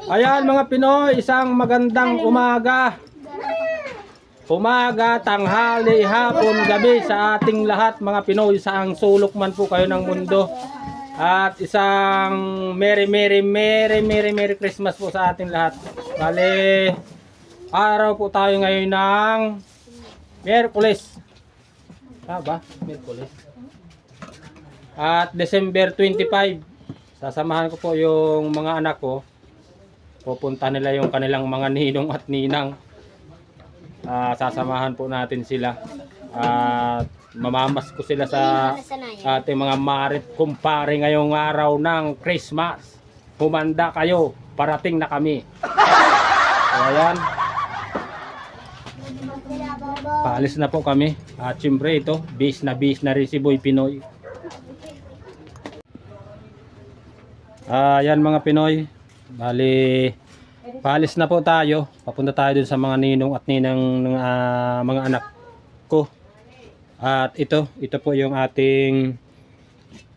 Ayan mga Pinoy, isang magandang umaga. Umaga, tanghali, hapon, gabi sa ating lahat mga Pinoy, saang sulok man po kayo ng mundo. At isang Merry Christmas po sa ating lahat. Bale, araw po tayo ngayon ng Miyerkules. Ba? Miyerkules. At December 25, sasamahan ko po yung mga anak ko. Pupunta nila yung kanilang mga ninong at ninang. Sasamahan po natin sila. At mamamas ko sila sa ating mga marit kumpare ngayong araw ng Christmas. Humanda kayo, parating na kami. So, ayan. Paalis na po kami. At siyempre ito, bis na rin si Boy Pinoy. Ayan mga Pinoy. Bali, paalis na po tayo. Papunta tayo dun sa mga ninong at ninang ng mga anak ko. At ito po yung ating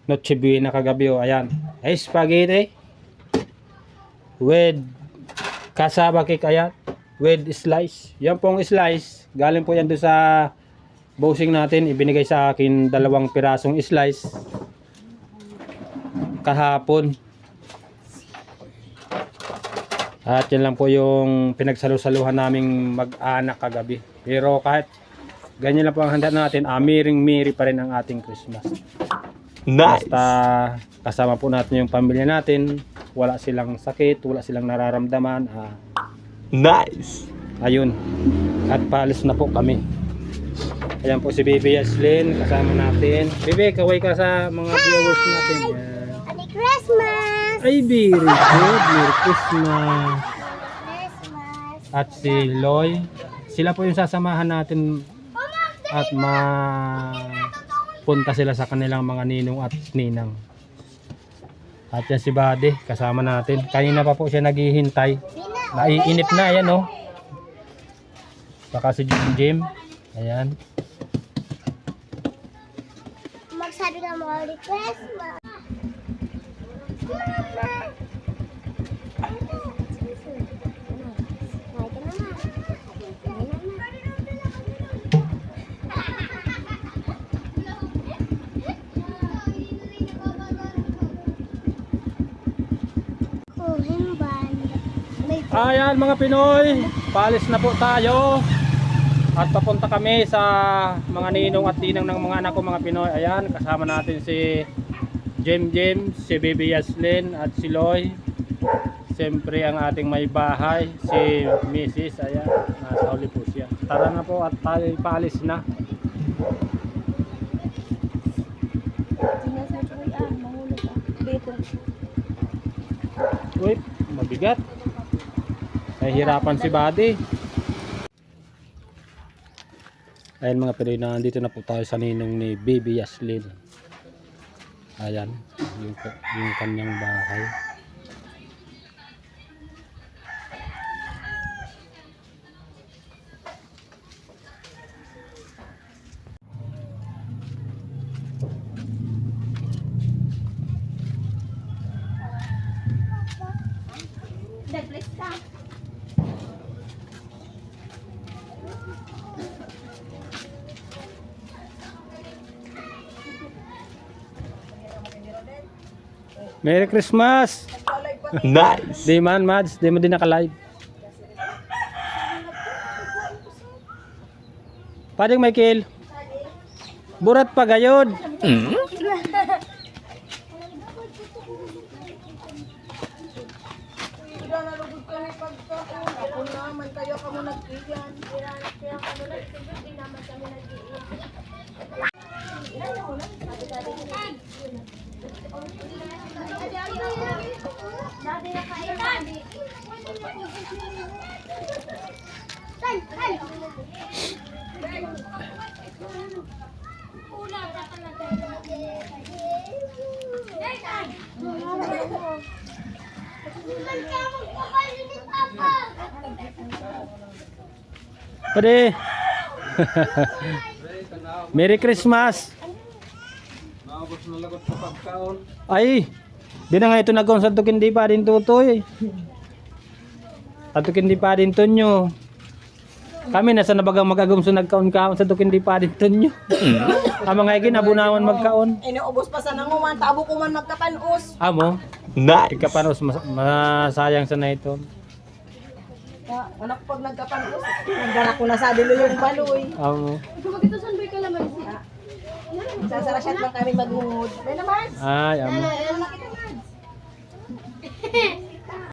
Noche Buena kagabi. Ayan. Ay, spaghetti with cassava cake. Ayan. With slice. Yan pong slice. Galing po yan doon sa bossing natin. Ibinigay sa akin 2 pirasong slice kahapon. At yan lang po yung pinagsalusaluhan naming mag-anak kagabi. Pero kahit ganyan lang po ang handa natin, miring-miri pa rin ang ating Christmas. Nice! Basta kasama po natin yung pamilya natin. Wala silang sakit, wala silang nararamdaman. Nice! Ayun. At paalis na po kami. Ayan po si Baby Yaslin, kasama natin. Baby, kaway ka sa mga viewers natin. Yan. Merry Christmas! Ay, very good. Merry Christmas. At si Loy, sila po yung sasamahan natin at mapunta sila sa kanilang mga ninong at ninang. At yan si Buddy, kasama natin. Kanina pa po siya naghihintay. Naiinip na, ayan o. Saka si Jim. Ayan. Magsabi ka Merry Christmas! Ayan mga Pinoy, paalis na po tayo. At papunta kami sa mga ninong at ninang ng mga anak ko mga Pinoy. Ayan, kasama natin si Jim, si Baby Yaslin at si Loy. Siyempre ang ating may bahay, si Mrs. Ayan, nasa huli po siya. Tara na po at tayo paalis na. Uy, mabigat. Nahihirapan si Buddy. Ayan mga Pinoy, nandito na po tayo sa ninong ni Baby Yaslin. Ayan, yung kanyang bahay. Merry Christmas! Nice! Di man, Mads. Di mo din naka-live. Padeng Michael. Burat pa gayod. Pwede. Merry Christmas. Ay, Di na nga ito nagkaon sa tukindi pa din tutoy. Sa tukindi pa din tunyo. Kami nasa nabagang magagum sa nagkaon-kaon sa tukindi pa din tunyo. Ang mga igin abunawan magkaon. Inuubos pa sa nanguman, tabo ko man magkapanos. Amo. Nice. Ikapanos masayang sa na ito. Anak pag nagkapanos, nagdara ko na sa dilo yung baloy. Amo. Sasarasyat lang kami maghungod. May naman. Ay, amo. Ano nakita man?